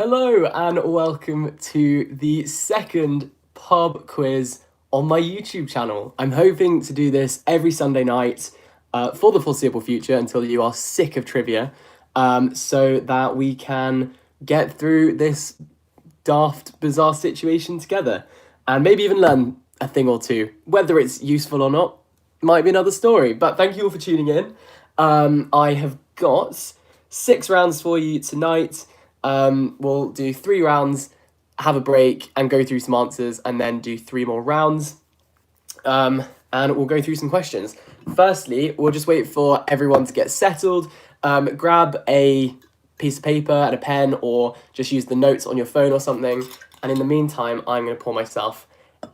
Hello and welcome to the second pub quiz on my YouTube channel. I'm hoping to do this every Sunday night for the foreseeable future until you are sick of trivia, so that we can get through this daft, bizarre situation together and maybe even learn a thing or two. Whether it's useful or not might be another story, but thank you all for tuning in. I have got 6 rounds for you tonight. We'll do 3 rounds, have a break, and go through some answers, and then do 3 more rounds. And we'll go through some questions. Firstly, we'll just wait for everyone to get settled. Grab a piece of paper and a pen, or just use the notes on your phone or something. And in the meantime, I'm going to pour myself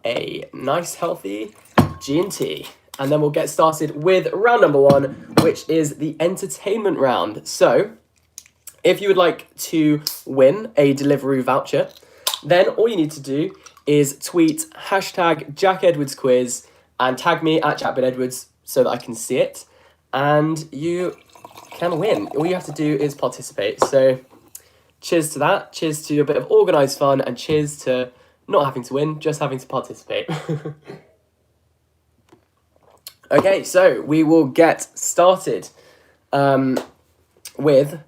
a nice, healthy G&T. And then we'll get started with round number 1, which is the entertainment round. So, if you would like to win a Deliveroo voucher, then all you need to do is tweet hashtag #JackEdwardsQuiz and tag me at JackBenEdwards so that I can see it, and you can win. All you have to do is participate. So cheers to that, cheers to a bit of organised fun, and cheers to not having to win, just having to participate. Okay, so we will get started with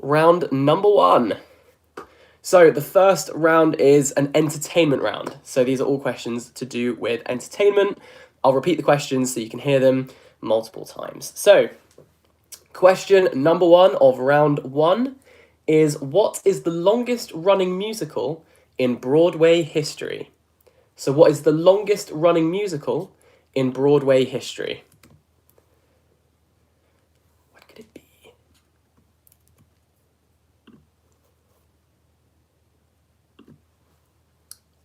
round number 1. So the first round is an entertainment round. So these are all questions to do with entertainment. I'll repeat the questions so you can hear them multiple times. So question number 1 of round 1 is, what is the longest running musical in Broadway history? So what is the longest running musical in Broadway history? What could it be?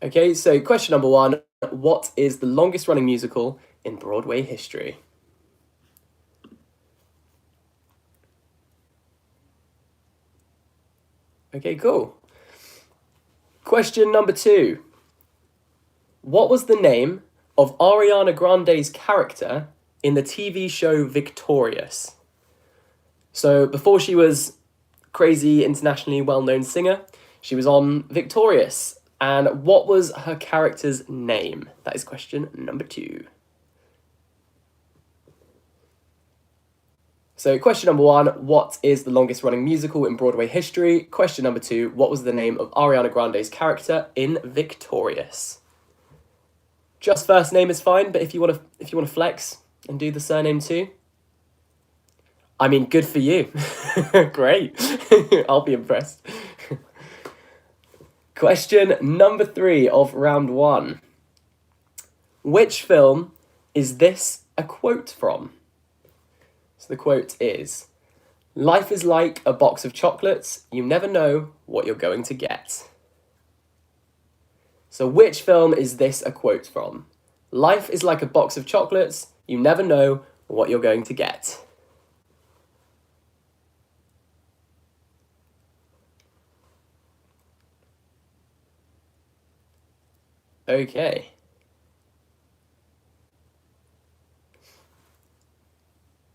Okay, so question number 1, what is the longest running musical in Broadway history? Okay, cool. Question number 2, what was the name of Ariana Grande's character in the TV show Victorious? So before she was crazy, internationally well-known singer, she was on Victorious. And what was her character's name? That is question number 2. So question number 1, what is the longest running musical in Broadway history? Question number 2, what was the name of Ariana Grande's character in Victorious? Just first name is fine, but if you want to flex and do the surname too, I mean, good for you. Great. I'll be impressed. Question number 3 of round 1. Which film is this a quote from? So the quote is, "Life is like a box of chocolates. You never know what you're going to get." So which film is this a quote from? Life is like a box of chocolates. You never know what you're going to get. Okay.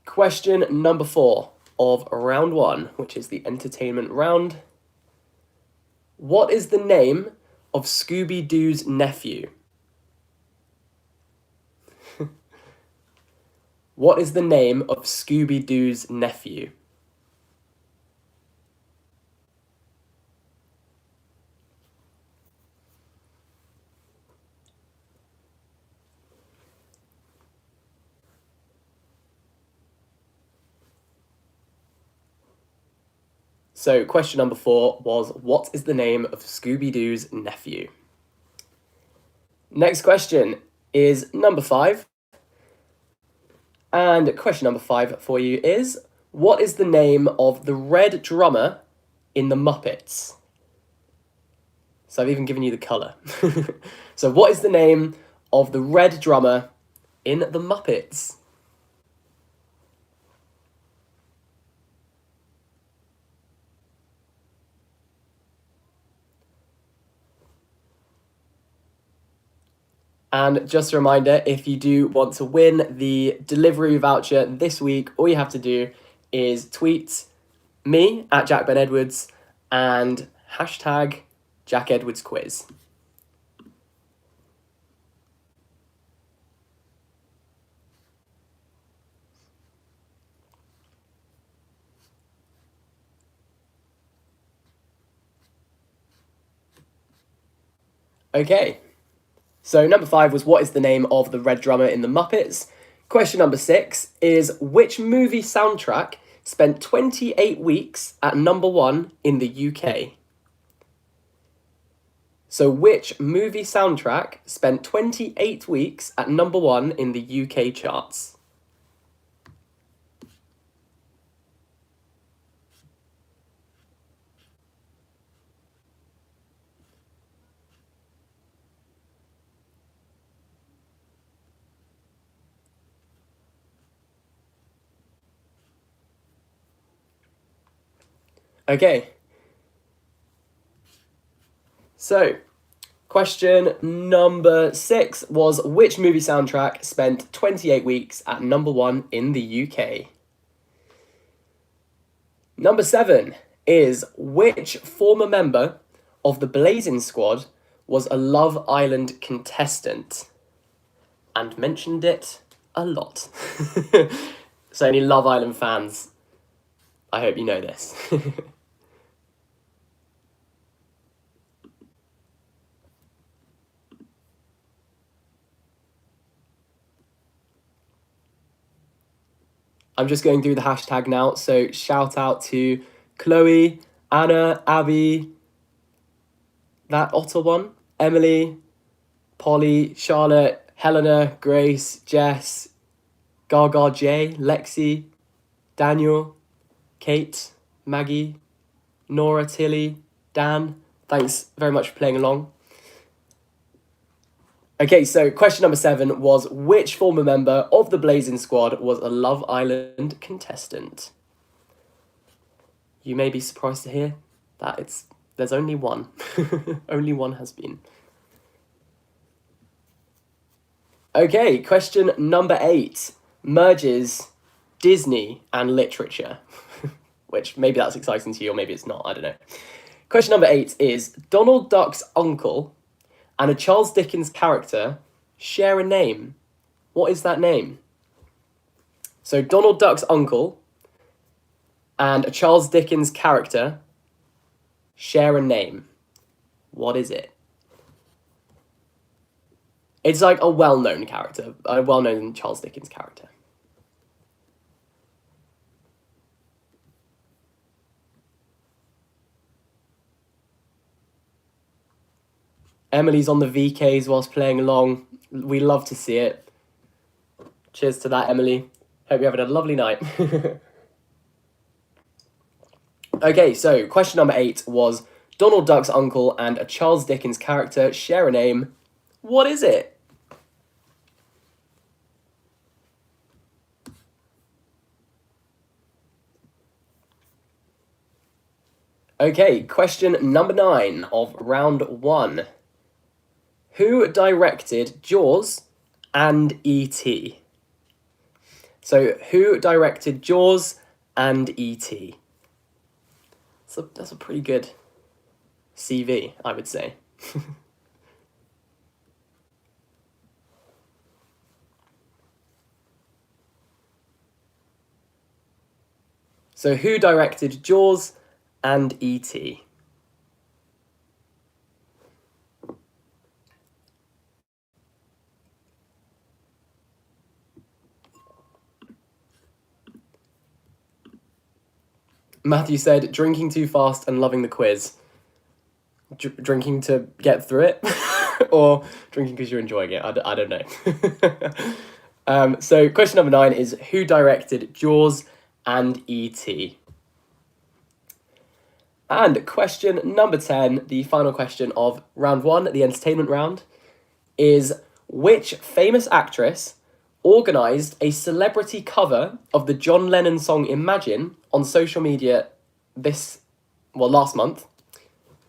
Question number 4 of round 1, which is the entertainment round. What is the name of Scooby-Doo's nephew? What is the name of Scooby-Doo's nephew? So question number 4 was, what is the name of Scooby-Doo's nephew? Next question is number 5. And question number 5 for you is, what is the name of the red drummer in the Muppets? So I've even given you the colour. So what is the name of the red drummer in the Muppets? And just a reminder, if you do want to win the Deliveroo voucher this week, all you have to do is tweet me at JackBenEdwards and Hashtag Jack Edwards quiz. Okay, so number 5 was what is the name of the red drummer in the Muppets? Question number 6 is which movie soundtrack spent 28 weeks at number 1 in the UK? So which movie soundtrack spent 28 weeks at number 1 in the UK charts? Okay. So, question number 6 was which movie soundtrack spent 28 weeks at number 1 in the UK? Number 7 is which former member of the Blazing Squad was a Love Island contestant and mentioned it a lot. So any Love Island fans, I hope you know this. I'm just going through the hashtag now, so shout out to Chloe, Anna, Abby, that Otter one, Emily, Polly, Charlotte, Helena, Grace, Jess, Gaga J, Lexi, Daniel, Kate, Maggie, Nora, Tilly, Dan. Thanks very much for playing along. Okay, so question number 7 was which former member of the Blazing Squad was a Love Island contestant? You may be surprised to hear that there's only one. Only one has been. Okay, question number 8 merges Disney and literature, which maybe that's exciting to you or maybe it's not, I don't know. Question number 8 is Donald Duck's uncle and a Charles Dickens character share a name. What is that name? So Donald Duck's uncle and a Charles Dickens character share a name. What is it? It's like a well-known character, a well-known Charles Dickens character. Emily's on the VKs whilst playing along. We love to see it. Cheers to that, Emily. Hope you're having a lovely night. Okay, so question number 8 was Donald Duck's uncle and a Charles Dickens character share a name. What is it? Okay, question number 9 of round 1. Who directed Jaws and E.T.? So, who directed Jaws and E.T.? That's a pretty good CV, I would say. So, who directed Jaws and E.T.? Matthew said, drinking too fast and loving the quiz. Drinking to get through it? Or drinking because you're enjoying it? I don't know. So question number 9 is, who directed Jaws and E.T.? And question number 10, the final question of round 1, the entertainment round, is which famous actress organised a celebrity cover of the John Lennon song Imagine on social media last month,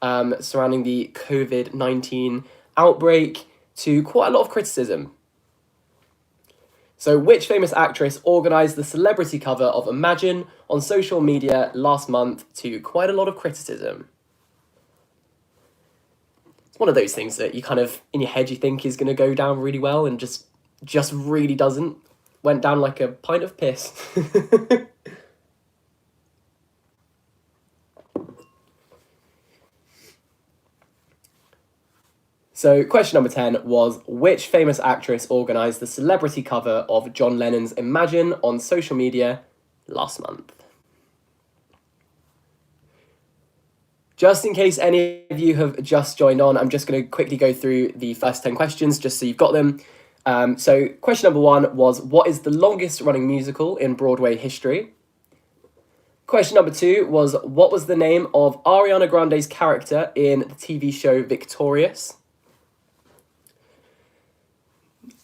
surrounding the COVID-19 outbreak to quite a lot of criticism. So which famous actress organised the celebrity cover of Imagine on social media last month to quite a lot of criticism? one of those things that you kind of, in your head, you think is going to go down really well and just really doesn't. Went down like a pint of piss. So question number 10 was, which famous actress organised the celebrity cover of John Lennon's Imagine on social media last month? Just in case any of you have just joined on, I'm just going to quickly go through the first 10 questions just so you've got them. So question number 1 was, what is the longest running musical in Broadway history? Question number 2 was, what was the name of Ariana Grande's character in the TV show Victorious?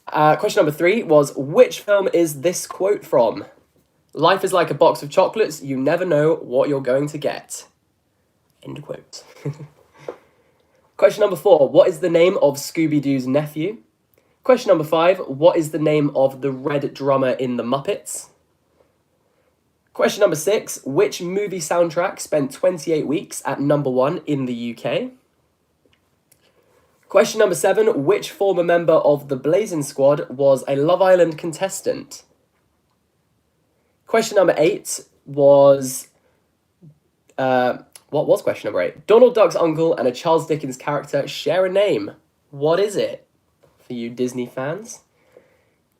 Question number 3 was, which film is this quote from? Life is like a box of chocolates, you never know what you're going to get. End quote. Question number 4, what is the name of Scooby-Doo's nephew? Question number 5, what is the name of the red drummer in The Muppets? Question number 6, which movie soundtrack spent 28 weeks at number 1 in the UK? Question number 7, which former member of the Blazing Squad was a Love Island contestant? Question number 8 was... what was question number 8? Donald Duck's uncle and a Charles Dickens character share a name. What is it? For you Disney fans.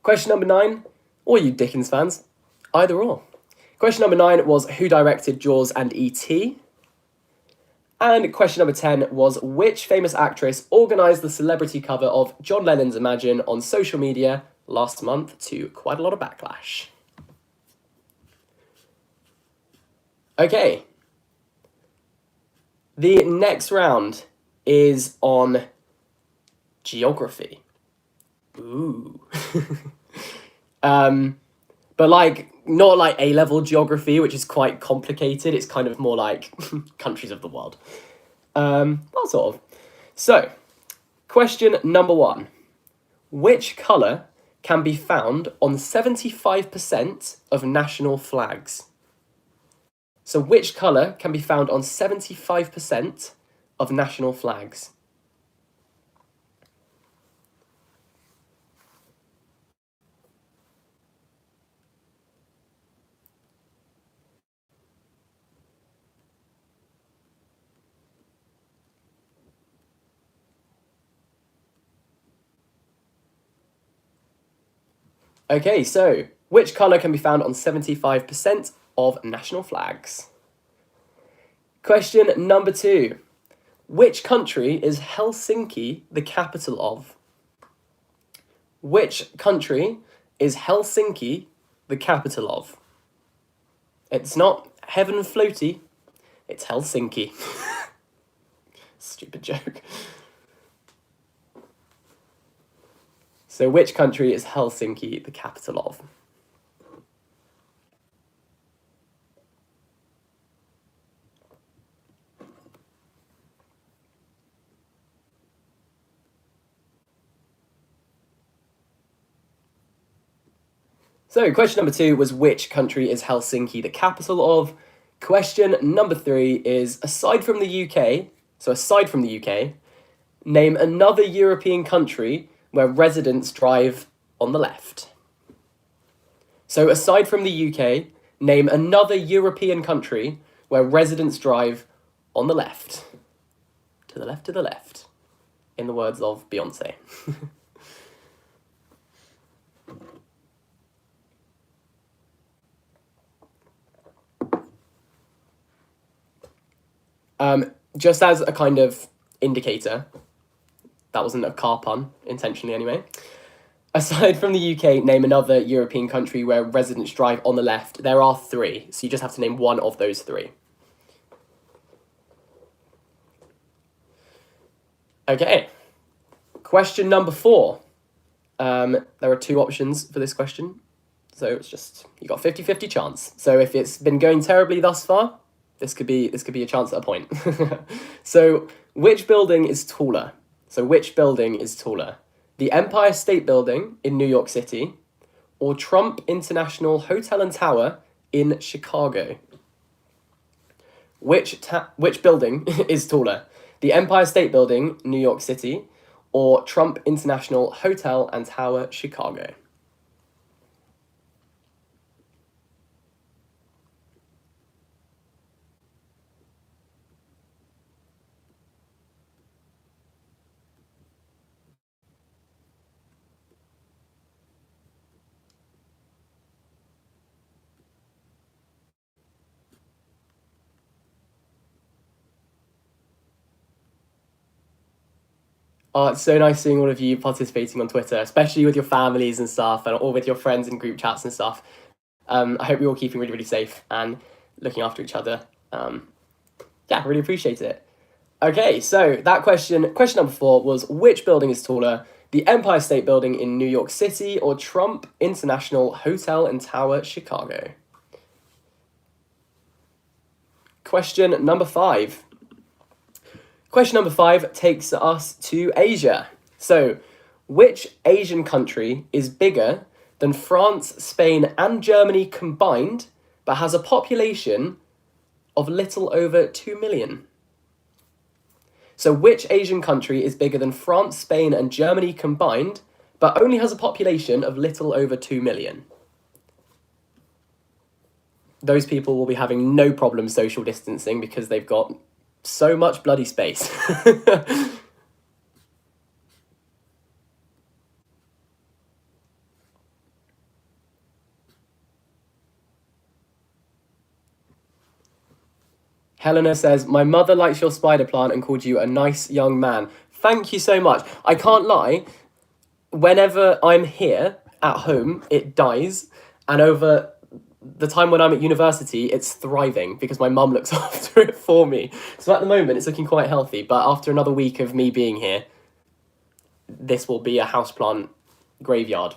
Question number 9, or you Dickens fans, either or. Question number 9 was, who directed Jaws and E.T.? And question number 10 was, which famous actress organised the celebrity cover of John Lennon's Imagine on social media last month to quite a lot of backlash? Okay. The next round is on geography. Ooh. But like, not like A-level geography, which is quite complicated. It's kind of more like countries of the world. Well, sort of. So, question number 1. Which colour can be found on 75% of national flags? So which colour can be found on 75% of national flags? Okay, so which colour can be found on 75% of national flags? Question number 2. Which country is Helsinki the capital of? Which country is Helsinki the capital of? It's not Heaven Floaty, it's Helsinki. Stupid joke. So which country is Helsinki the capital of? So question number 2 was, which country is Helsinki the capital of? Question number 3 is, aside from the UK, name another European country where residents drive on the left. So aside from the UK, name another European country where residents drive on the left. To the left, to the left. In the words of Beyonce. Just as a kind of indicator, that wasn't a car pun, intentionally anyway. Aside from the UK, name another European country where residents drive on the left. There are 3, so you just have to name one of those 3. Okay. Question number 4. There are 2 options for this question. So it's just, you got 50-50 chance. So if it's been going terribly thus far, this could be a chance at a point. So which building is taller? The Empire State Building in New York City or Trump International Hotel and Tower in Chicago? Which building is taller? The Empire State Building, New York City, or Trump International Hotel and Tower, Chicago? Oh, it's so nice seeing all of you participating on Twitter, especially with your families and stuff, and or with your friends in group chats and stuff. I hope you're all keeping really, really safe and looking after each other. Yeah, really appreciate it. Okay, so that question number 4 was, which building is taller, the Empire State Building in New York City or Trump International Hotel and Tower, Chicago? Question number 5. Question number 5 takes us to Asia. So, which Asian country is bigger than France, Spain, and Germany combined, but has a population of little over 2 million? So, which Asian country is bigger than France, Spain, and Germany combined, but only has a population of little over 2 million? Those people will be having no problem social distancing because they've got so much bloody space. Helena says, my mother likes your spider plant and called you a nice young man. Thank you so much. I can't lie, whenever I'm here at home, it dies. And over the time when I'm at university, it's thriving because my mum looks after it for me. So at the moment, it's looking quite healthy. But after another week of me being here, this will be a houseplant graveyard.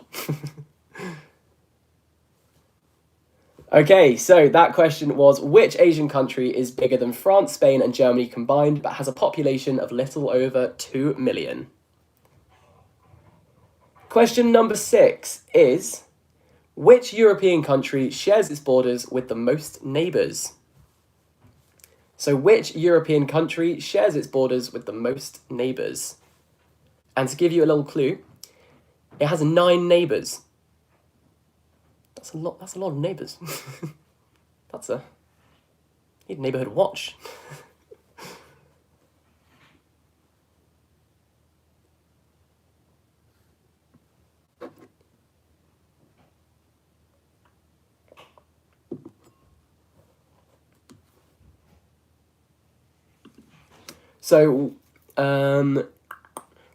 Okay, so that question was, which Asian country is bigger than France, Spain, and Germany combined, but has a population of little over 2 million? Question number 6 is, which European country shares its borders with the most neighbours? So which European country shares its borders with the most neighbours? And to give you a little clue, it has 9 neighbours. That's a lot of neighbours. Need a neighbourhood watch. So,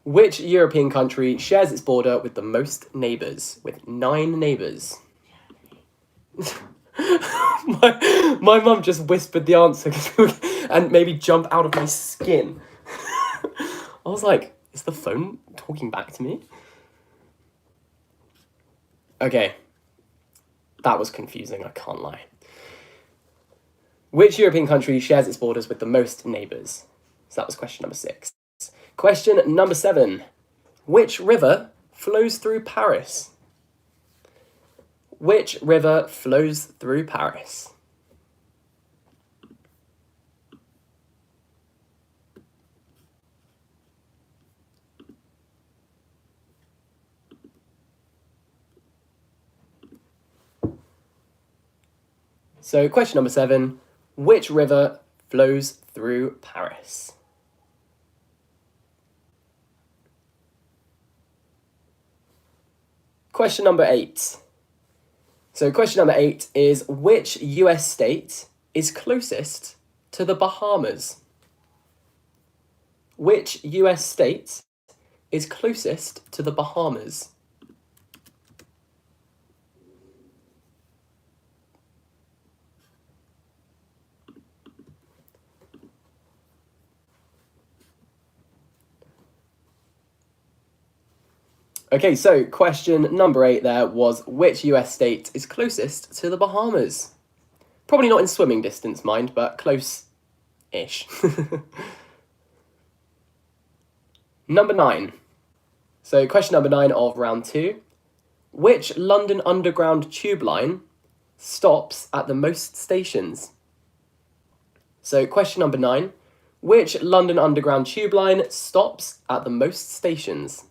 which European country shares its border with the most neighbours? With 9 neighbours. my mum just whispered the answer and made me jump out of my skin. I was like, is the phone talking back to me? Okay. That was confusing, I can't lie. Which European country shares its borders with the most neighbours? So that was question number 6. Question number 7. Which river flows through Paris? Which river flows through Paris? So question number 7. Which river flows through Paris? Question number 8. So question number 8 is, which US state is closest to the Bahamas? Which US state is closest to the Bahamas? Okay, so question number 8 there was, which US state is closest to the Bahamas? Probably not in swimming distance, mind, but close-ish. Number 9. So question number 9 of round 2. Which London Underground tube line stops at the most stations? So question number 9. Which London Underground tube line stops at the most stations?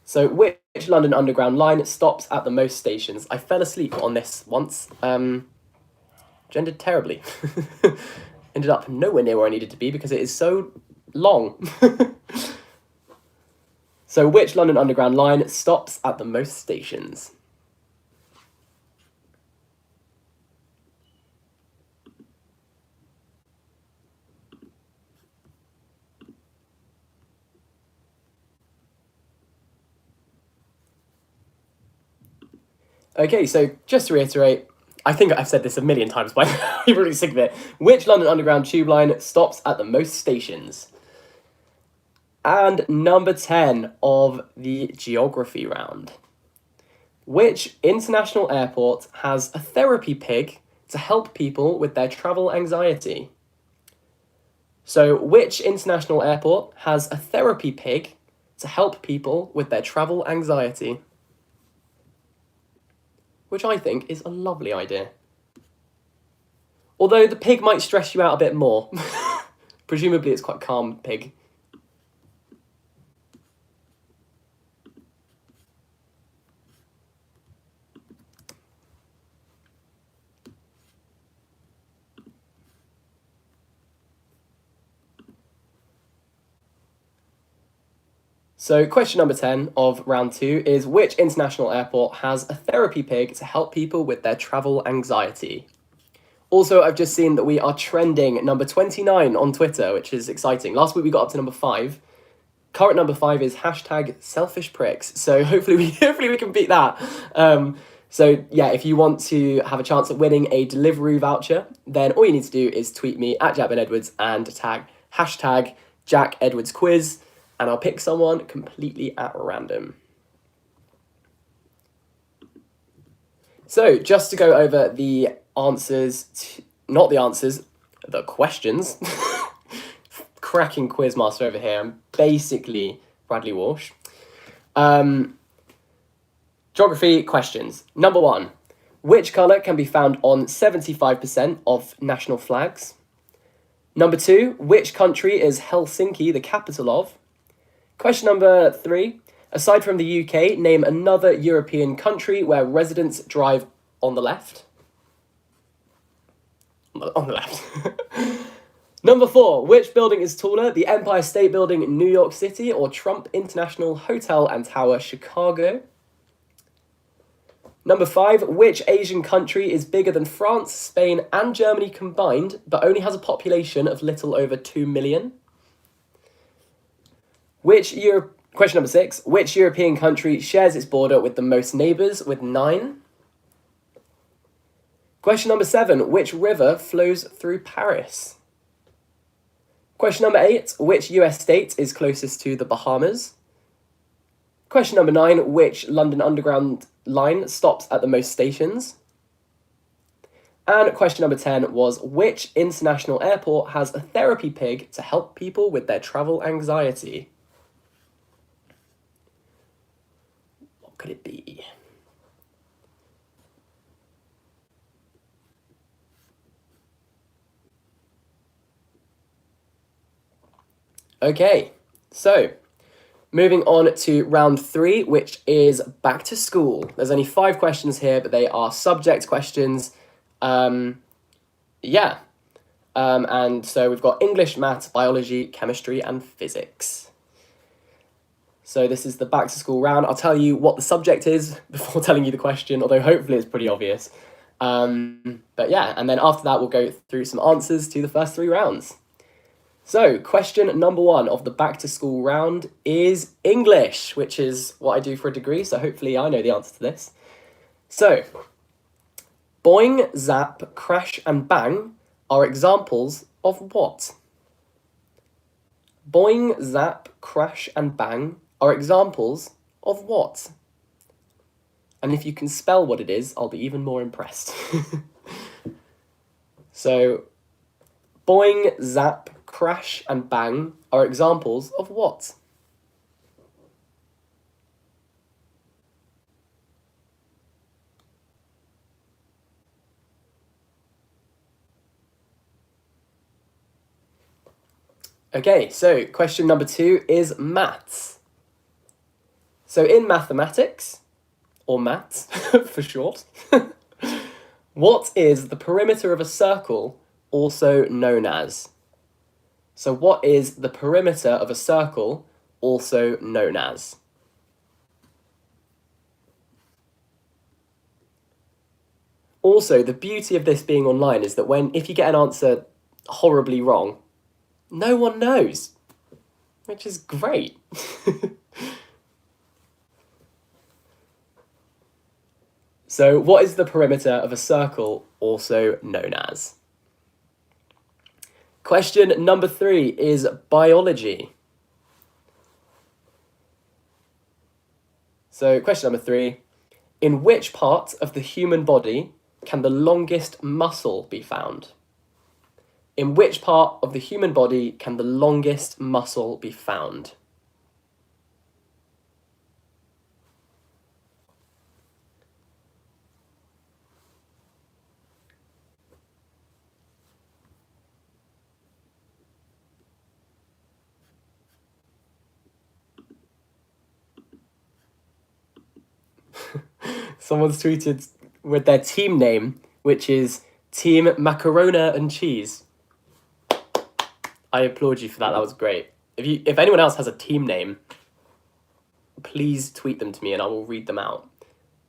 So, which London Underground line stops at the most stations? I fell asleep on this once, which ended terribly. Ended up nowhere near where I needed to be because it is so long. So, which London Underground line stops at the most stations? Okay, so just to reiterate, I think I've said this a million times, but I'm really sick of it. Which London Underground tube line stops at the most stations? And number 10 of the geography round. Which international airport has a therapy pig to help people with their travel anxiety? So, which international airport has a therapy pig to help people with their travel anxiety? Which I think is a lovely idea. Although the pig might stress you out a bit more. Presumably it's quite a calm pig. So question number 10 of round 2 is which international airport has a therapy pig to help people with their travel anxiety? Also, I've just seen that we are trending number 29 on Twitter, which is exciting. Last week we got up to number 5. Current number 5 is hashtag selfish pricks. So hopefully we can beat that. So yeah, if you want to have a chance at winning a Deliveroo voucher, then all you need to do is tweet me at Jack Ben Edwards and tag hashtag Jack Edwards Quiz, and I'll pick someone completely at random. So just to go over the answers, not the answers, the questions. Cracking quizmaster over here. I'm basically Bradley Walsh. Geography questions. Number 1. Which colour can be found on 75% of national flags? Number 2. Which country is Helsinki the capital of? Question number 3. Aside from the UK, name another European country where residents drive on the left. On the left. Number 4. Which building is taller, the Empire State Building in New York City or Trump International Hotel and Tower, Chicago? Number 5. Which Asian country is bigger than France, Spain and Germany combined, but only has a population of little over 2 million? Question number 6. Which European country shares its border with the most neighbours with 9? Question number 7. Which river flows through Paris? Question number 8. Which US state is closest to the Bahamas? Question number 9. Which London Underground line stops at the most stations? And question number 10 was which international airport has a therapy pig to help people with their travel anxiety? What could it be? Okay, so moving on to round 3, which is back to school. There's only 5 questions here, but they are subject questions. And so we've got English, maths, biology, chemistry, and physics. So this is the back to school round. I'll tell you what the subject is before telling you the question, although hopefully it's pretty obvious. But yeah, and then after that, we'll go through some answers to the first 3 rounds. So, question number 1 of the back to school round is English, which is what I do for a degree, so hopefully I know the answer to this. So, boing, zap, crash and bang are examples of what? Boing, zap, crash and bang are examples of what? And if you can spell what it is, I'll be even more impressed. So, boing, zap, crash and bang are examples of what? Okay, so question number 2 is maths. So in mathematics, or maths for short, what is the perimeter of a circle also known as? So what is the perimeter of a circle also known as? Also, the beauty of this being online is that if you get an answer horribly wrong, no one knows, which is great. So what is the perimeter of a circle also known as? Question number 3 is biology. So question number 3, in which part of the human body can the longest muscle be found? In which part of the human body can the longest muscle be found? Someone's tweeted with their team name, which is Team Macarona and Cheese. I applaud you for that. That was great. If anyone else has a team name, please tweet them to me and I will read them out.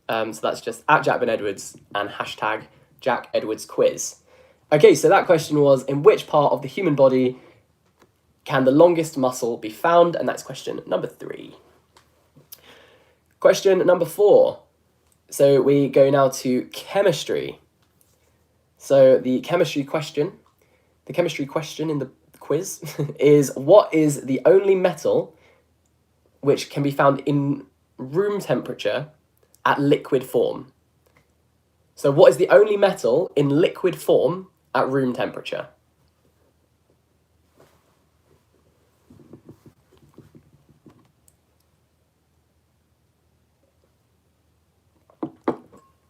So that's just @JackBenEdwards and #JackEdwardsQuiz. Okay, so that question was, in which part of the human body can the longest muscle be found? And that's question number 3. Question number 4. So we go now to chemistry. So the chemistry question in the quiz is, what is the only metal which can be found in room temperature at liquid form? So what is the only metal in liquid form at room temperature?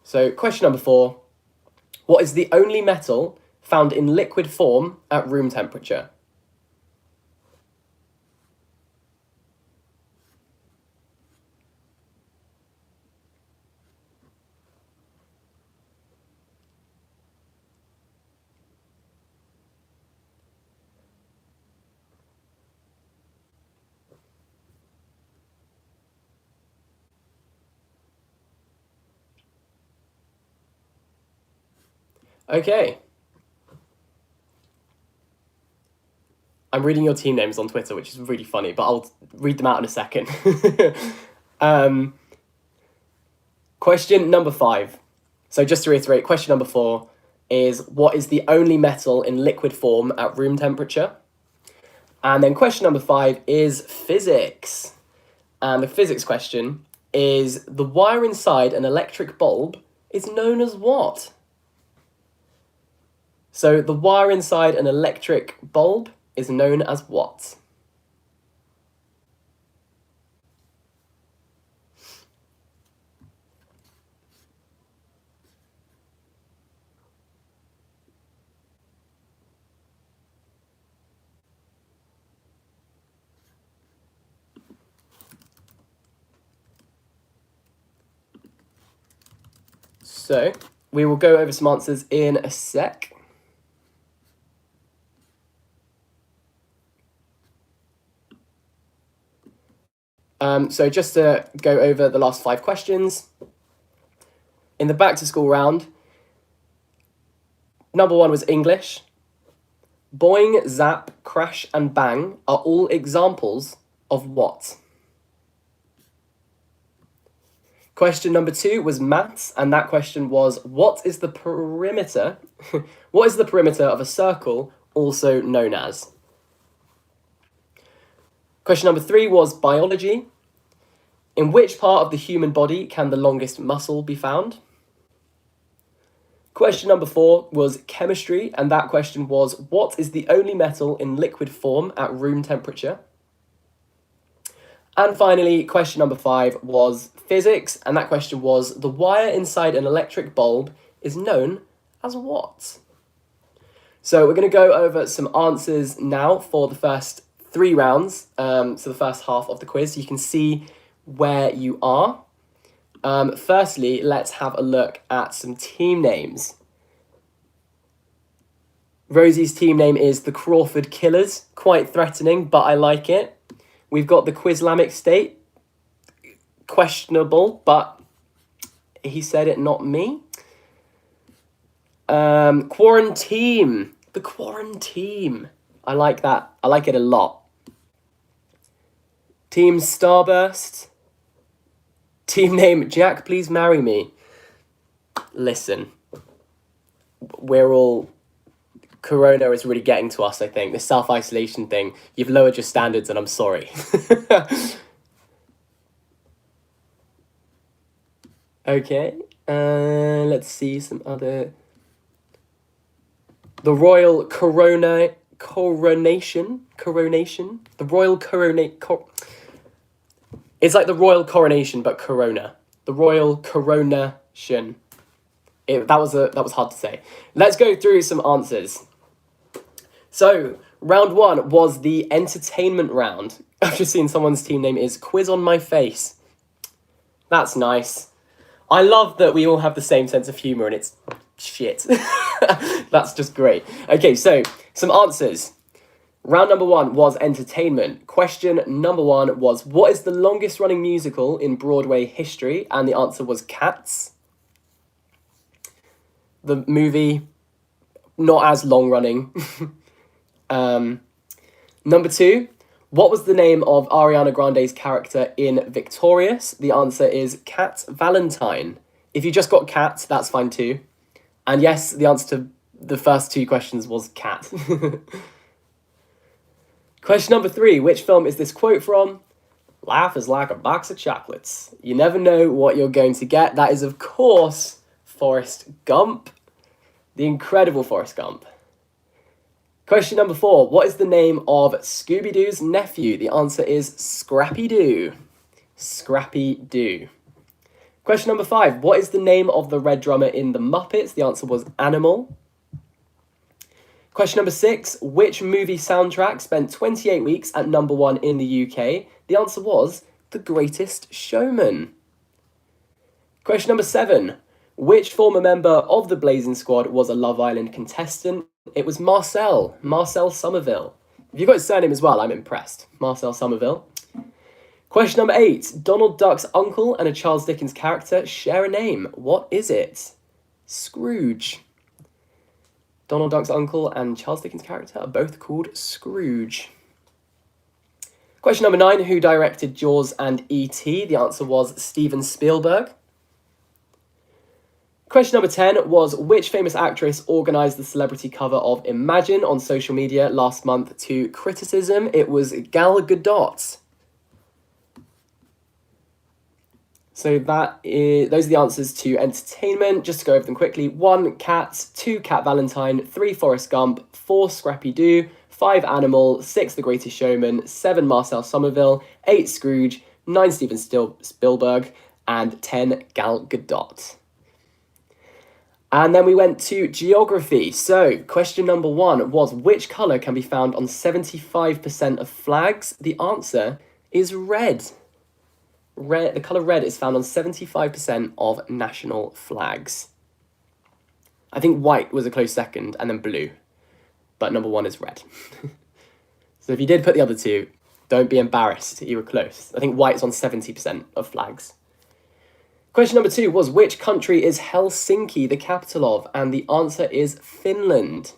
So question number 4, what is the only metal found in liquid form at room temperature? Okay. I'm reading your team names on Twitter, which is really funny, but I'll read them out in a second. Question number 5. So just to reiterate, question number 4 is, what is the only metal in liquid form at room temperature? And then question number 5 is physics. And the physics question is, the wire inside an electric bulb is known as what? So the wire inside an electric bulb is known as what? So we will go over some answers in a sec. So just to go over the last 5 questions. In the back to school round, number 1 was English. Boing, zap, crash, and bang are all examples of what? Question number 2 was maths, and that question was, what is the perimeter? What is the perimeter of a circle also known as? Question number 3 was biology. In which part of the human body can the longest muscle be found? Question number 4 was chemistry, and that question was, what is the only metal in liquid form at room temperature? And finally, question number 5 was physics, and that question was, the wire inside an electric bulb is known as what? So we're going to go over some answers now for the first 3 rounds, so the first half of the quiz, so you can see where you are. Firstly, let's have a look at some team names. Rosie's team name is the Crawford Killers. Quite threatening, but I like it. We've got the Quizlamic State. Questionable, but he said it, not me. Quarantine. The Quarantine. I like that. I like it a lot. Team Starburst. Team name, Jack, please marry me. Listen, we're all... Corona is really getting to us, I think. The self-isolation thing. You've lowered your standards and I'm sorry. Okay, let's see some other... The Royal Coronation? The Royal It's like the Royal Coronation, but Corona. The Royal Coronation. That was hard to say. Let's go through some answers. So, round 1 was the entertainment round. I've just seen someone's team name is Quiz on My Face. That's nice. I love that we all have the same sense of humour and it's shit. That's just great. Okay, so, some answers. Round number 1 was entertainment. Question number 1 was, what is the longest running musical in Broadway history? And the answer was Cats. The movie, not as long running. Number 2, what was the name of Ariana Grande's character in Victorious? The answer is Cat Valentine. If you just got Cat, that's fine too. And yes, the answer to the first 2 questions was Cat. Question number 3, which film is this quote from? Life is like a box of chocolates. You never know what you're going to get. That is, of course, Forrest Gump. The incredible Forrest Gump. Question number 4, what is the name of Scooby-Doo's nephew? The answer is Scrappy-Doo. Scrappy-Doo. Question number 5, what is the name of the red drummer in The Muppets? The answer was Animal. Question number 6, which movie soundtrack spent 28 weeks at number 1 in the UK? The answer was The Greatest Showman. Question number 7, which former member of the Blazing Squad was a Love Island contestant? It was Marcel Somerville. If you got his surname as well, I'm impressed. Marcel Somerville. Question number 8, Donald Duck's uncle and a Charles Dickens character share a name. What is it? Scrooge. Donald Duck's uncle and Charles Dickens' character are both called Scrooge. Question number 9, who directed Jaws and E.T.? The answer was Steven Spielberg. Question number 10 was, which famous actress organised the celebrity cover of Imagine on social media last month to criticism? It was Gal Gadot. So those are the answers to entertainment. Just to go over them quickly. 1, Cat. 2, Cat Valentine. 3, Forrest Gump. 4, Scrappy-Doo. 5, Animal. 6, The Greatest Showman. 7, Marcel Somerville. 8, Scrooge. 9, Steven Spielberg. And 10, Gal Gadot. And then we went to geography. So, question number 1 was, which colour can be found on 75% of flags? The answer is red. The colour red is found on 75% of national flags. I think white was a close second, and then blue. But number 1 is red. So if you did put the other 2, don't be embarrassed. You were close. I think white's on 70% of flags. Question number 2 was, which country is Helsinki the capital of? And the answer is Finland.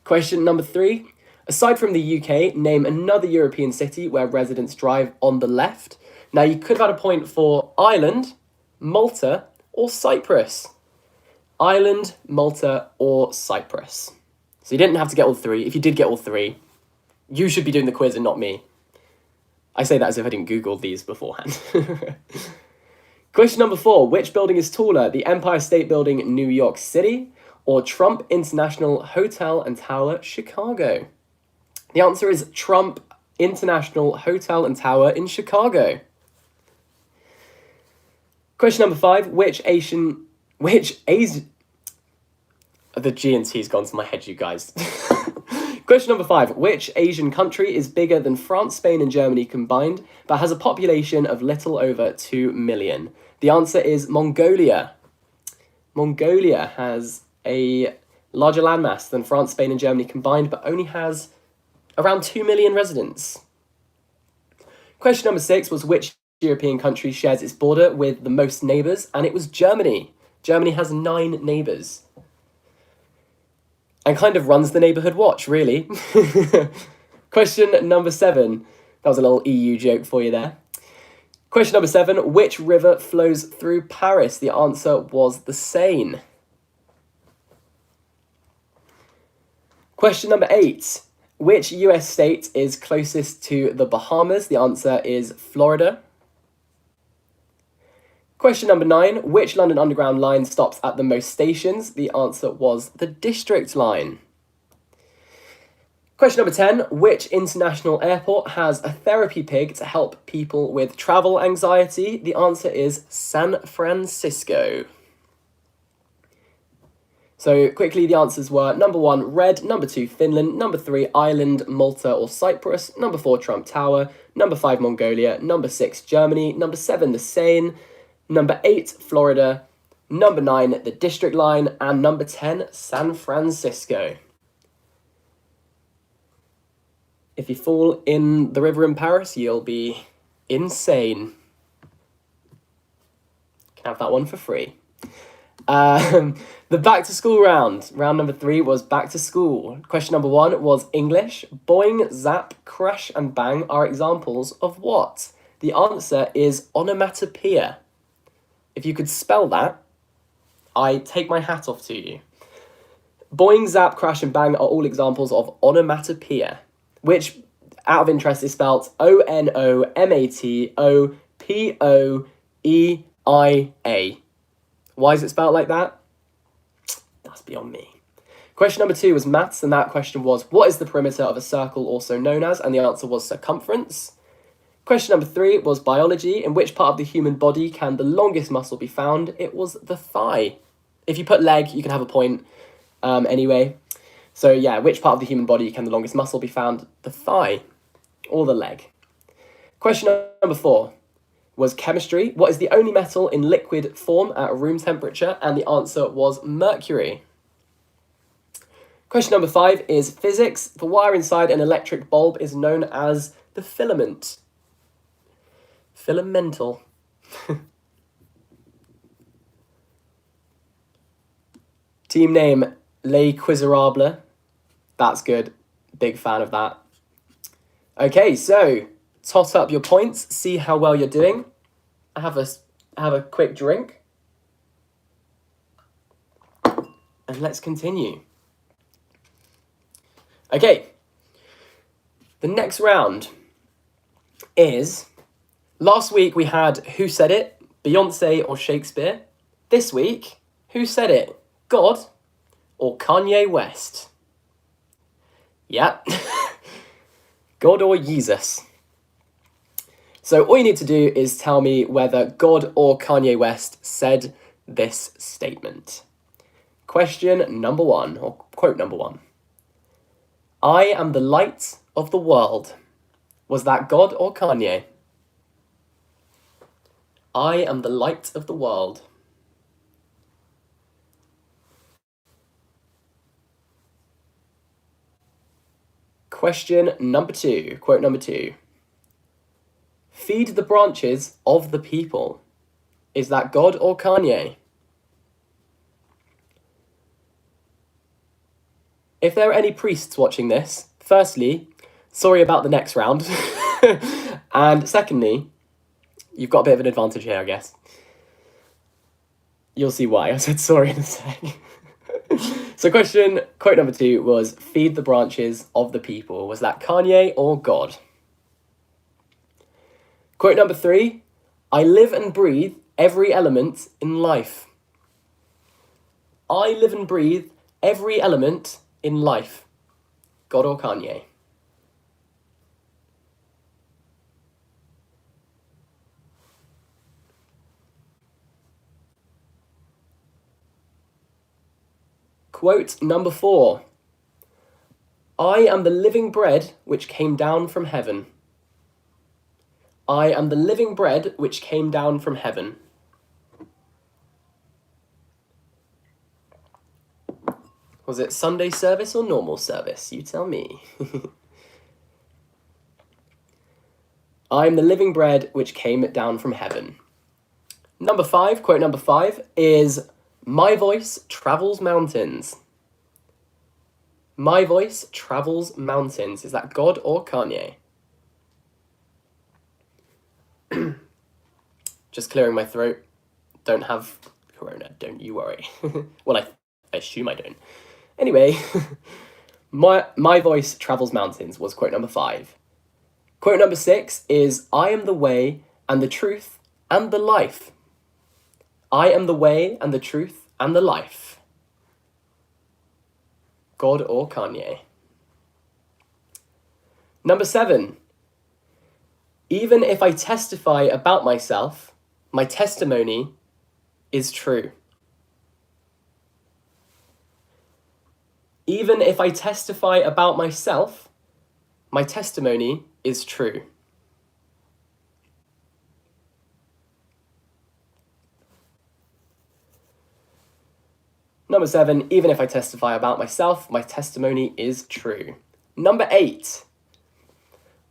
Question number 3, aside from the UK, name another European city where residents drive on the left. Now, you could have had a point for Ireland, Malta, or Cyprus. Ireland, Malta, or Cyprus. So you didn't have to get all 3. If you did get all 3, you should be doing the quiz and not me. I say that as if I didn't Google these beforehand. Question number 4, which building is taller, the Empire State Building, New York City, or Trump International Hotel and Tower, Chicago? The answer is Trump International Hotel and Tower in Chicago. Question number 5, which Asian... The G and T's gone to my head, you guys. Question number 5. Which Asian country is bigger than France, Spain, and Germany combined, but has a population of little over 2 million? The answer is Mongolia. Mongolia has a larger landmass than France, Spain, and Germany combined, but only has around 2 million residents. Question number 6 was which European country shares its border with the most neighbours, and it was Germany. Germany has 9 neighbours. And kind of runs the neighbourhood watch, really. Question number 7. That was a little EU joke for you there. Question number 7. Which river flows through Paris? The answer was the Seine. Question number 8. Which US state is closest to the Bahamas? The answer is Florida. Question number 9. Which London Underground line stops at the most stations? The answer was the District line. Question number 10. Which international airport has a therapy pig to help people with travel anxiety? The answer is San Francisco. So quickly, the answers were number 1, Red, number 2, Finland, number 3, Ireland, Malta or Cyprus, number 4, Trump Tower, number 5, Mongolia, number 6, Germany, number 7, the Seine, number 8, Florida, number 9, the District line, and number 10, San Francisco. If you fall in the river in Paris, you'll be insane. Can have that one for free. The back to school round number 3 was back to school. Question number 1 was English. Boing, zap, crash, and bang are examples of what? The answer is onomatopoeia. If you could spell that, I take my hat off to you. Boing, zap, crash, and bang are all examples of onomatopoeia, which, out of interest, is spelled onomatopoeia. Why is it spelled like that? That's beyond me. Question number 2 was maths, and that question was, what is the perimeter of a circle also known as? And the answer was circumference. Question number 3 was biology. In which part of the human body can the longest muscle be found? It was the thigh. If you put leg, you can have a point anyway. So yeah, which part of the human body can the longest muscle be found? The thigh or the leg. Question number 4 was chemistry. What is the only metal in liquid form at room temperature? And the answer was mercury. Question number 5 is physics. The wire inside an electric bulb is known as the filament. Filamental. Team name, Les Quizerables. That's good. Big fan of that. Okay, so tot up your points, see how well you're doing. Have a quick drink. And let's continue. Okay. The next round is, last week we had Who Said It, Beyonce or Shakespeare. This week, Who Said It, God or Kanye West? Yeah. God or Jesus? So all you need to do is tell me whether God or Kanye West said this statement. Question number 1, or quote number 1. I am the light of the world. Was that God or Kanye? I am the light of the world. Question number 2, quote number 2. Feed the branches of the people. Is that God or Kanye? If there are any priests watching this, firstly, sorry about the next round. And secondly, you've got a bit of an advantage here, I guess. You'll see why. I said sorry in a sec. So quote number 2 was, feed the branches of the people. Was that Kanye or God? Quote number 3, I live and breathe every element in life. I live and breathe every element in life. God or Kanye? Quote number 4, I am the living bread which came down from heaven. I am the living bread which came down from heaven. Was it Sunday service or normal service? You tell me. I am the living bread which came down from heaven. Number 5, quote number 5, is my voice travels mountains. My voice travels mountains. Is that God or Kanye? Just clearing my throat. Don't have corona, don't you worry. Well, I assume I don't. Anyway, my voice travels mountains was quote number 5. Quote number 6 is I am the way and the truth and the life. I am the way and the truth and the life. God or Kanye? Number 7. Even if I testify about myself, my testimony is true. Even if I testify about myself, my testimony is true. Number 7, even if I testify about myself, my testimony is true. Number 8,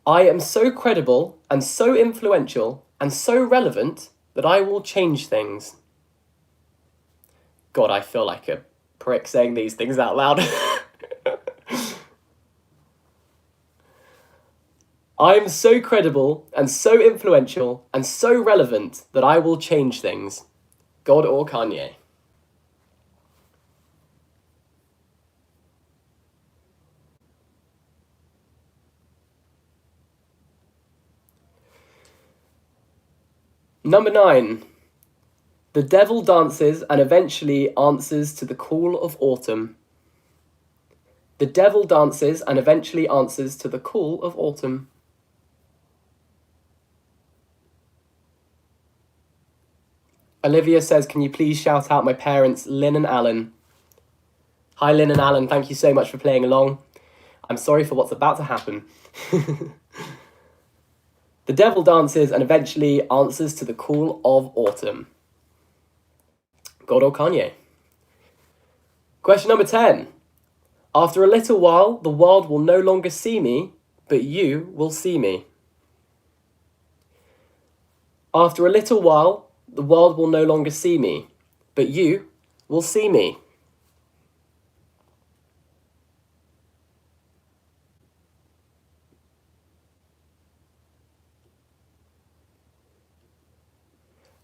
I am so credible and so influential and so relevant that I will change things. God, I feel like a prick saying these things out loud. I am so credible and so influential and so relevant that I will change things. God or Kanye? Number 9. The devil dances and eventually answers to the call of autumn. The devil dances and eventually answers to the call of autumn. Olivia says, can you please shout out my parents, Lynn and Alan? Hi, Lynn and Alan. Thank you so much for playing along. I'm sorry for what's about to happen. The devil dances and eventually answers to the call of autumn. God or Kanye? Question number 10. After a little while, the world will no longer see me, but you will see me. After a little while, the world will no longer see me, but you will see me.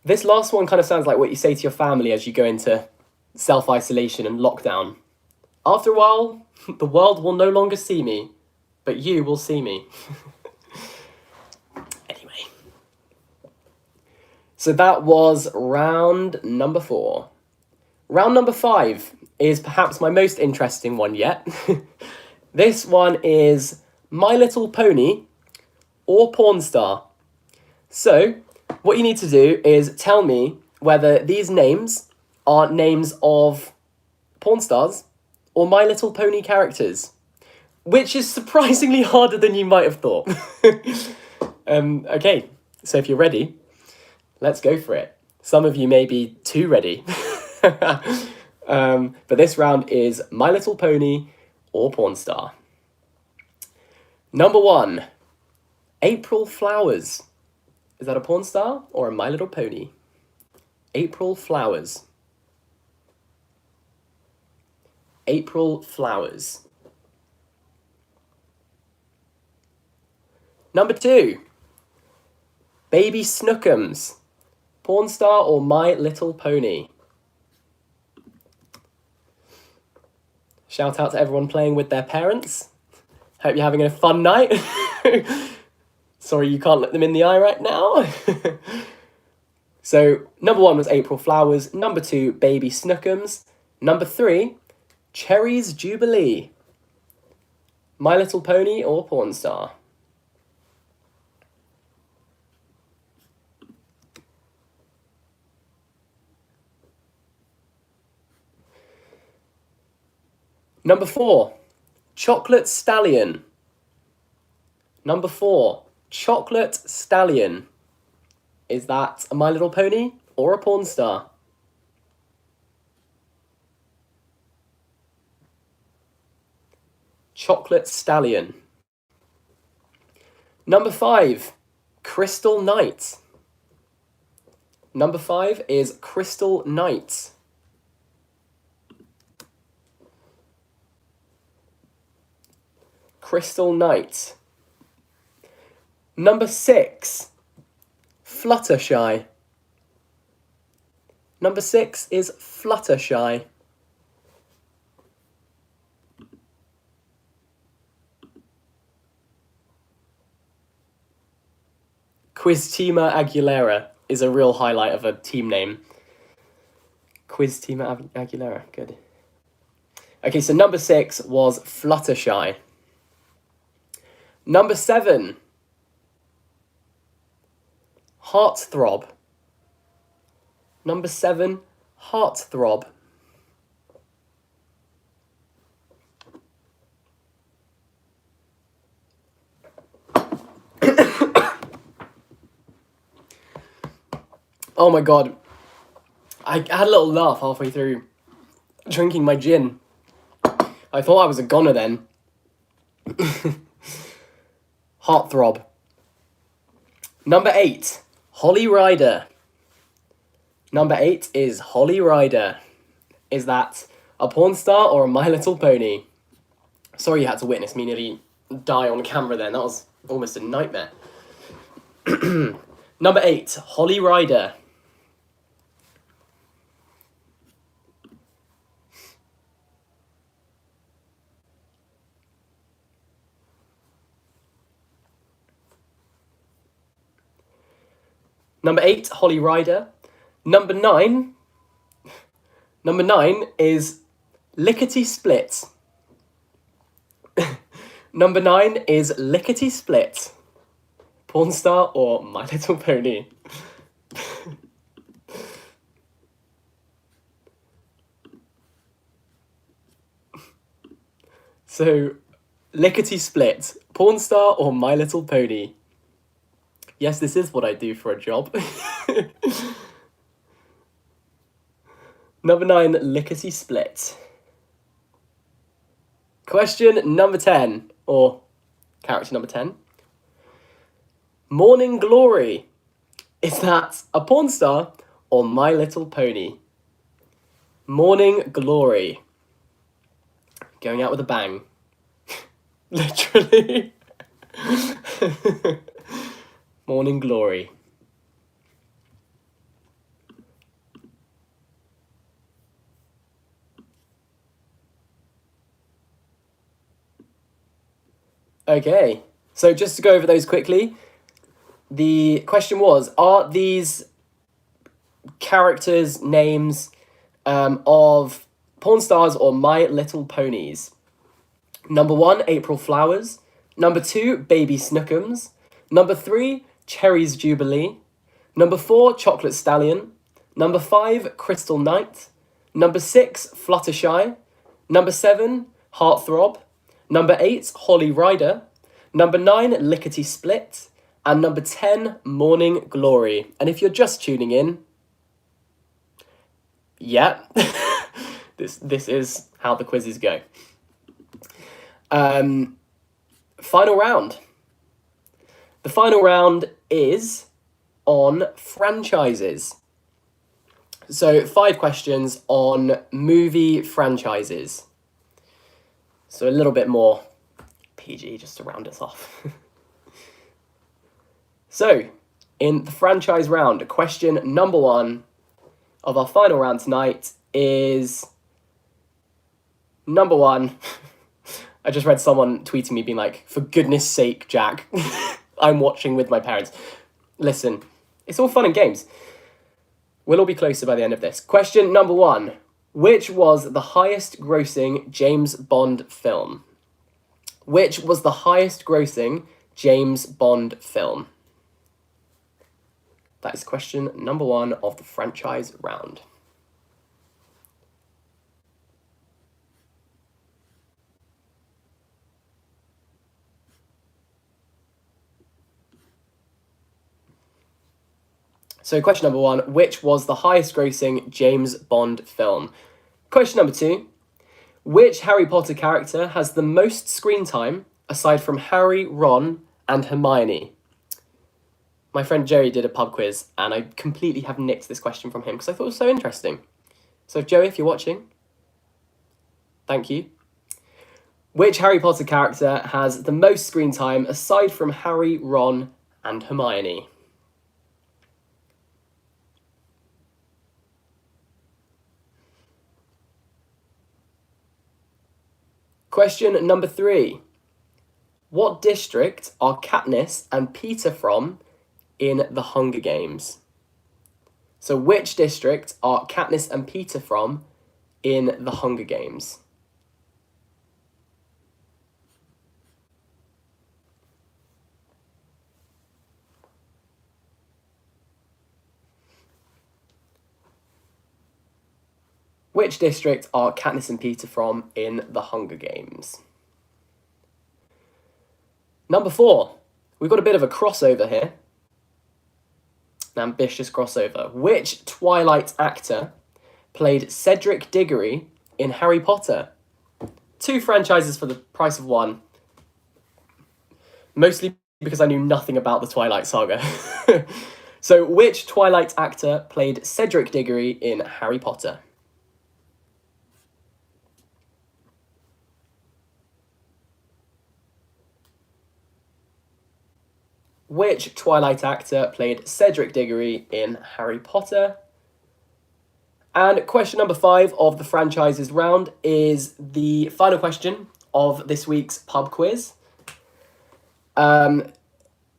This last one kind of sounds like what you say to your family as you go into self-isolation and lockdown. After a while, the world will no longer see me, but you will see me. Anyway. So that was round number 4. Round number 5 is perhaps my most interesting one yet. This one is My Little Pony or Porn Star. So, what you need to do is tell me whether these names are names of porn stars or My Little Pony characters, which is surprisingly harder than you might have thought. Okay, so if you're ready, let's go for it. Some of you may be too ready. But this round is My Little Pony or Porn Star. Number 1, April Flowers. Is that a porn star or a My Little Pony? April Flowers. April Flowers. Number 2, Baby Snookums. Porn star or My Little Pony? Shout out to everyone playing with their parents. Hope you're having a fun night. Sorry you can't look them in the eye right now. So, number 1 was April Flowers. Number 2, Baby Snookums. Number 3, Cherry's Jubilee. My Little Pony or Porn Star? Number 4, Chocolate Stallion. Number 4, Chocolate Stallion. Is that a My Little Pony or a porn star? Chocolate Stallion. Number 5, Crystal Knight. Number 5 is Crystal Knight. Crystal Knight. Number 6, Fluttershy. Number 6 is Fluttershy. Quiztima Aguilera is a real highlight of a team name. Quiztima Aguilera, good. Okay, so number 6 was Fluttershy. Number 7, Heartthrob. Number 7, Heartthrob. Oh my god. I had a little laugh halfway through drinking my gin. I thought I was a goner then. Heartthrob. Number 8, Holly Rider. Number 8 is Holly Rider. Is that a porn star or a My Little Pony? Sorry you had to witness me nearly die on camera then. That was almost a nightmare. Number 8, Holly Rider. Number 8, Holly Rider. Number 9 is Lickety Split. Number 9 is Lickety Split. Porn star or My Little Pony? So, Lickety Split, porn star or My Little Pony? Yes, this is what I do for a job. Number 9, Lickety Split. Question number 10, or character number 10. Morning Glory. Is that a porn star or My Little Pony? Morning Glory. Going out with a bang. Literally. Morning Glory. Okay, so just to go over those quickly, the question was, are these characters' names of porn stars or My Little Ponies? Number 1, April Flowers. Number 2, Baby Snookums. Number 3, Cherry's Jubilee. Number 4, Chocolate Stallion. Number 5, Crystal Knight. Number 6, Fluttershy. Number 7, Heartthrob. Number 8, Holly Rider. Number 9, Lickety Split. And number 10, Morning Glory. And if you're just tuning in, yeah, this is how the quizzes go. Final round. The final round is on franchises. So 5 questions on movie franchises. So a little bit more PG just to round us off. So, in the franchise round, question number 1 of our final round tonight is number 1. I just read someone tweeting me being like, for goodness sake, Jack, I'm watching with my parents. Listen, it's all fun and games. We'll all be closer by the end of this. Question number 1. Which was the highest grossing James Bond film? Which was the highest grossing James Bond film? That is question number 1 of the franchise round. So question number 1, which was the highest grossing James Bond film? Question number 2, which Harry Potter character has the most screen time aside from Harry, Ron, and Hermione? My friend Joey did a pub quiz, and I completely have nicked this question from him because I thought it was so interesting. So Joey, if you're watching, thank you. Which Harry Potter character has the most screen time aside from Harry, Ron, and Hermione? Question number 3. What district are Katniss and Peeta from in The Hunger Games? So which district are Katniss and Peeta from in The Hunger Games? Which district are Katniss and Peeta from in The Hunger Games? Number 4. We've got a bit of a crossover here. An ambitious crossover. Which Twilight actor played Cedric Diggory in Harry Potter? 2 franchises for the price of 1. Mostly because I knew nothing about the Twilight saga. So, which Twilight actor played Cedric Diggory in Harry Potter? Which Twilight actor played Cedric Diggory in Harry Potter? And question number 5 of the franchises round is the final question of this week's pub quiz.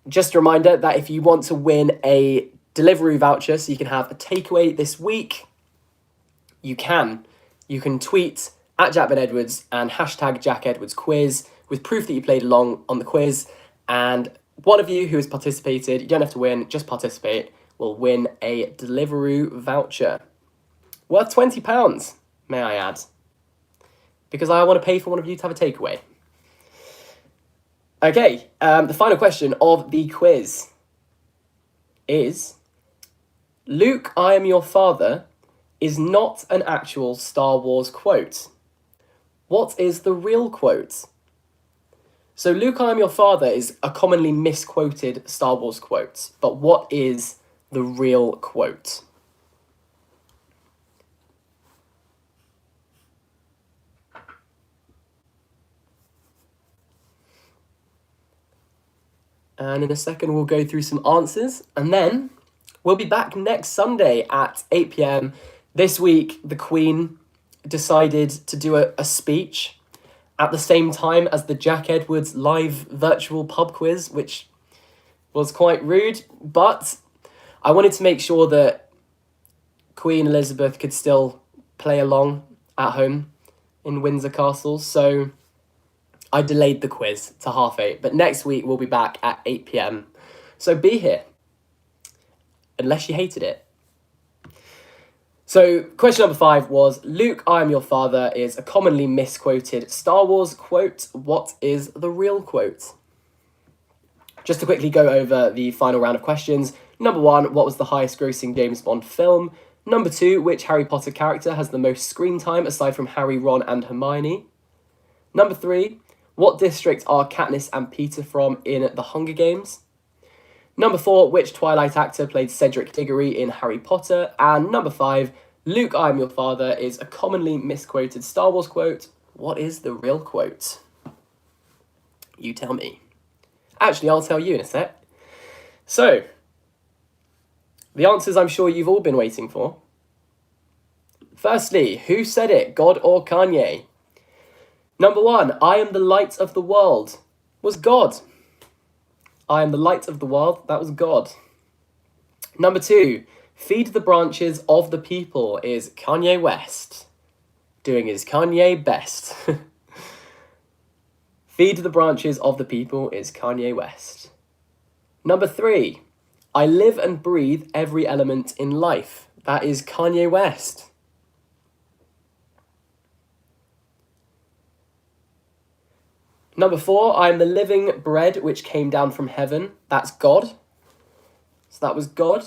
Just a reminder that if you want to win a Deliveroo voucher so you can have a takeaway this week, you can. You can tweet at Jack Ben Edwards and hashtag Jack Edwards quiz with proof that you played along on the quiz, and one of you who has participated, you don't have to win, just participate, will win a Deliveroo voucher worth £20, may I add, because I want to pay for one of you to have a takeaway. Okay, the final question of the quiz is, Luke, I am your father is not an actual Star Wars quote. What is the real quote? So Luke, I am your father is a commonly misquoted Star Wars quote, but what is the real quote? And in a second, we'll go through some answers, and then we'll be back next Sunday at 8 p.m. This week, the Queen decided to do a speech at the same time as the Jack Edwards live virtual pub quiz, which was quite rude, but I wanted to make sure that Queen Elizabeth could still play along at home in Windsor Castle, so I delayed the quiz to 8:30, but next week we'll be back at 8 p.m. So be here, unless you hated it. So question number 5 was, Luke, I am your father is a commonly misquoted Star Wars quote. What is the real quote? Just to quickly go over the final round of questions. Number 1, what was the highest grossing James Bond film? Number 2, which Harry Potter character has the most screen time aside from Harry, Ron, and Hermione? Number 3, what district are Katniss and Peeta from in The Hunger Games? Number 4, which Twilight actor played Cedric Diggory in Harry Potter? And number 5, Luke, I am your father is a commonly misquoted Star Wars quote. What is the real quote? You tell me. Actually, I'll tell you in a sec. So, the answers I'm sure you've all been waiting for. Firstly, who said it, God or Kanye? Number 1, I am the light of the world, was God. I am the light of the world, that was God. Number 2, feed the branches of the people is Kanye West. Doing his Kanye best. Feed the branches of the people is Kanye West. Number 3, I live and breathe every element in life. That is Kanye West. Number 4, I am the living bread which came down from heaven. That's God. So that was God.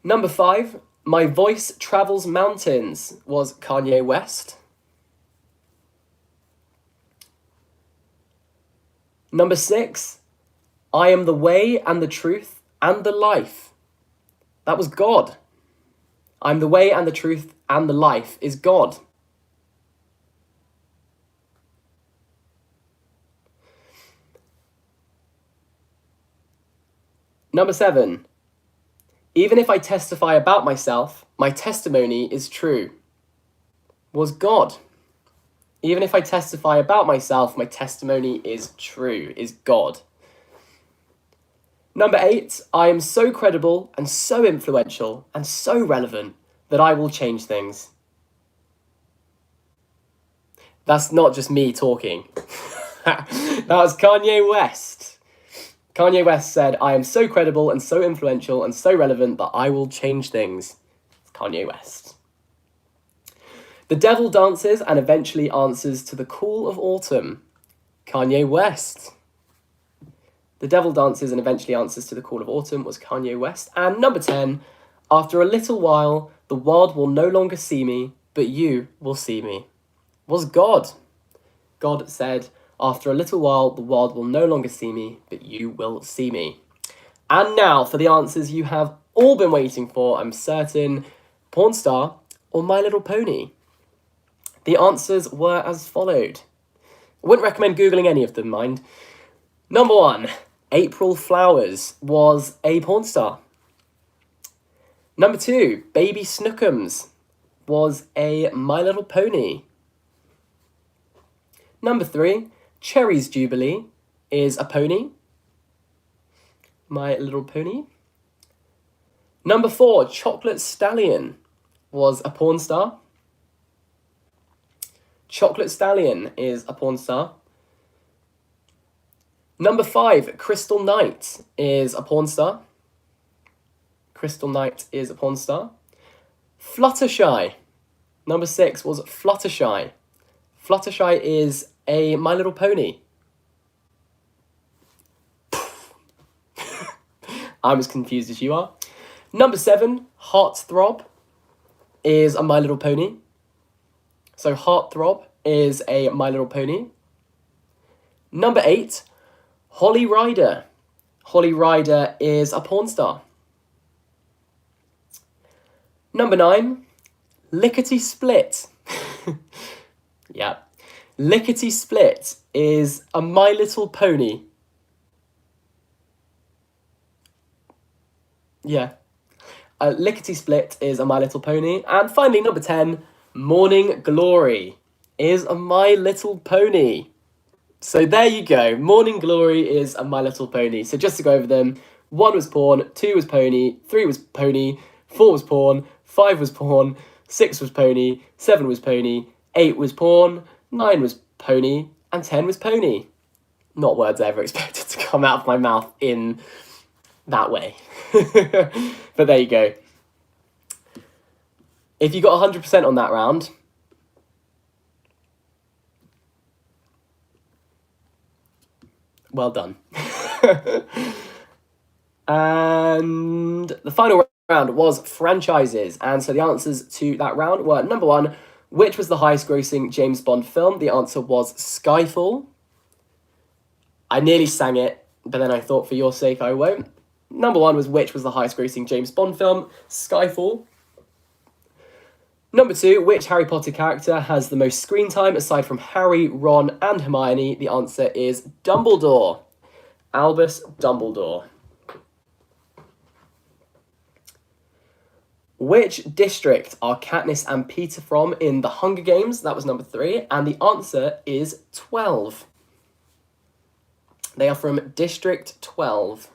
Number 5, My Voice Travels Mountains was Kanye West. Number 6, I am the way and the truth and the life. That was God. I'm the way and the truth and the life is God. Number 7, even if I testify about myself, my testimony is true. Was God. Even if I testify about myself, my testimony is true, is God. Number 8, I am so credible and so influential and so relevant that I will change things. That's not just me talking. That was Kanye West. Kanye West said, I am so credible and so influential and so relevant that I will change things. It's Kanye West. The devil dances and eventually answers to the call of autumn. Kanye West. The devil dances and eventually answers to the call of autumn was Kanye West. And number 10, after a little while, the world will no longer see me, but you will see me. Was God. God said, after a little while, the world will no longer see me, but you will see me. And now for the answers you have all been waiting for, I'm certain. Porn star or My Little Pony? The answers were as followed. I wouldn't recommend Googling any of them, mind. Number 1, April Flowers was a porn star. Number 2, Baby Snookums was a My Little Pony. Number 3, Cherry's Jubilee is a pony. My Little Pony. Number 4, Chocolate Stallion was a porn star. Chocolate Stallion is a porn star. Number 5, Crystal Knight is a porn star. Crystal Knight is a porn star. Fluttershy. Number 6 was Fluttershy. Fluttershy is a My Little Pony. I'm as confused as you are. Number 7, Heartthrob is a My Little Pony. So Heartthrob is a My Little Pony. Number 8, Holly Rider. Holly Rider is a porn star. Number 9, Lickety Split. Yeah. Lickety Split is a My Little Pony. Yeah. Lickety Split is a My Little Pony. And finally, number 10, Morning Glory is a My Little Pony. So there you go. Morning Glory is a My Little Pony. So just to go over them, 1 was porn, 2 was pony, 3 was pony, 4 was porn, 5 was porn, 6 was pony, 7 was pony, 8 was porn, 9 was pony, and 10 was pony. Not words I ever expected to come out of my mouth in that way. But there you go. If you got 100% on that round, well done. And the final round was franchises. And so the answers to that round were, number 1, which was the highest grossing James Bond film? The answer was Skyfall. I nearly sang it, but then I thought for your sake I won't. Number 1 was which was the highest grossing James Bond film? Skyfall. Number 2, which Harry Potter character has the most screen time aside from Harry, Ron, and Hermione? The answer is Dumbledore. Albus Dumbledore. Which district are Katniss and Peter from in The Hunger Games? That was number 3. And the answer is 12. They are from District 12.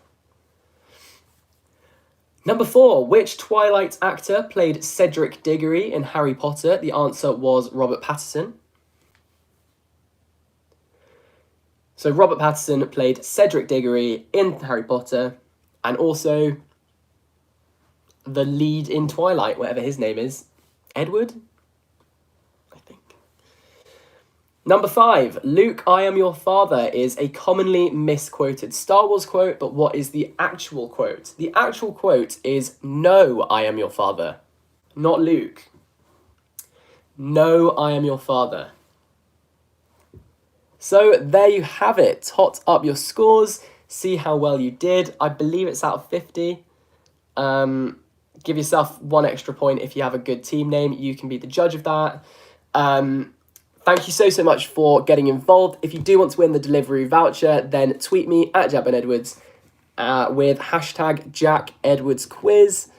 Number 4, which Twilight actor played Cedric Diggory in Harry Potter? The answer was Robert Pattinson. So Robert Pattinson played Cedric Diggory in Harry Potter, and also the lead in Twilight, whatever his name is. Edward? I think. Number 5, Luke, I am your father is a commonly misquoted Star Wars quote, but what is the actual quote? The actual quote is, no, I am your father. Not Luke. No, I am your father. So there you have it. Tot up your scores. See how well you did. I believe it's out of 50. Give yourself 1 extra point if you have a good team name. You can be the judge of that. Thank you so much for getting involved. If you do want to win the Deliveroo voucher, then tweet me at Jack Ben Edwards with hashtag Jack Edwards Quiz.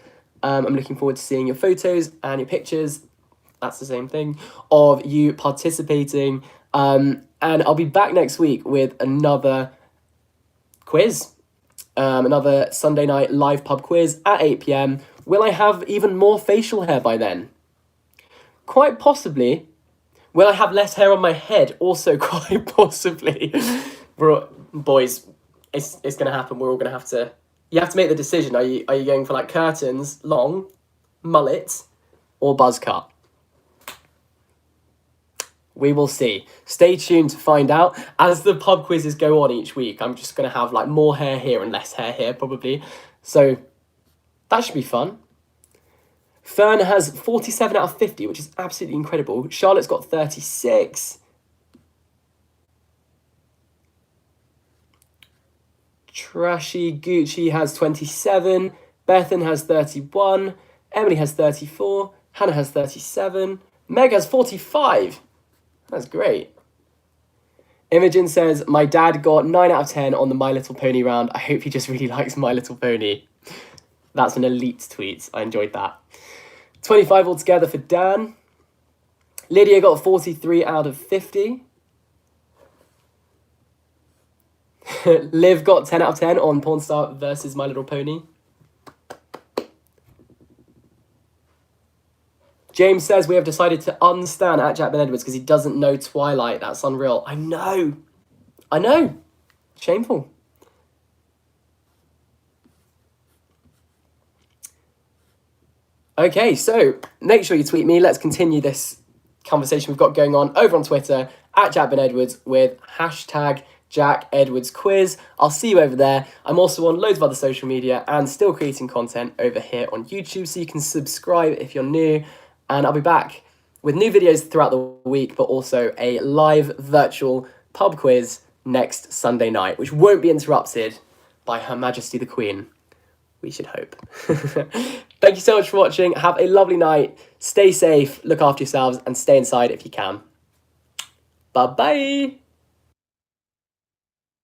I'm looking forward to seeing your photos and your pictures. That's the same thing, of you participating. And I'll be back next week with another quiz. Another Sunday night live pub quiz at 8 p.m. Will I have even more facial hair by then? Quite possibly. Will I have less hair on my head? Also quite possibly. Boys, it's going to happen. We're all going to have to... You have to make the decision. Are you going for like curtains, long, mullet, or buzz cut? We will see. Stay tuned to find out. As the pub quizzes go on each week, I'm just going to have like more hair here and less hair here probably. So that should be fun. Fern has 47 out of 50, which is absolutely incredible. Charlotte's got 36. Trashy Gucci has 27. Bethan has 31. Emily has 34. Hannah has 37. Meg has 45. That's great. Imogen says, my dad got 9 out of 10 on the My Little Pony round. I hope he just really likes My Little Pony. That's an elite tweet. I enjoyed that. 25 altogether for Dan. Lydia got 43 out of 50. Liv got 10 out of 10 on Pornstar versus My Little Pony. James says we have decided to unstan at Jack Ben Edwards because he doesn't know Twilight. That's unreal. I know. Shameful. Okay, so make sure you tweet me. Let's continue this conversation we've got going on over on Twitter at Jack Ben Edwards with hashtag Jack Edwards Quiz. I'll see you over there. I'm also on loads of other social media and still creating content over here on YouTube, so you can subscribe if you're new. And I'll be back with new videos throughout the week, but also a live virtual pub quiz next Sunday night, which won't be interrupted by Her Majesty the Queen. We should hope. Thank you so much for watching. Have a lovely night. Stay safe, look after yourselves, and stay inside if you can. Bye-bye.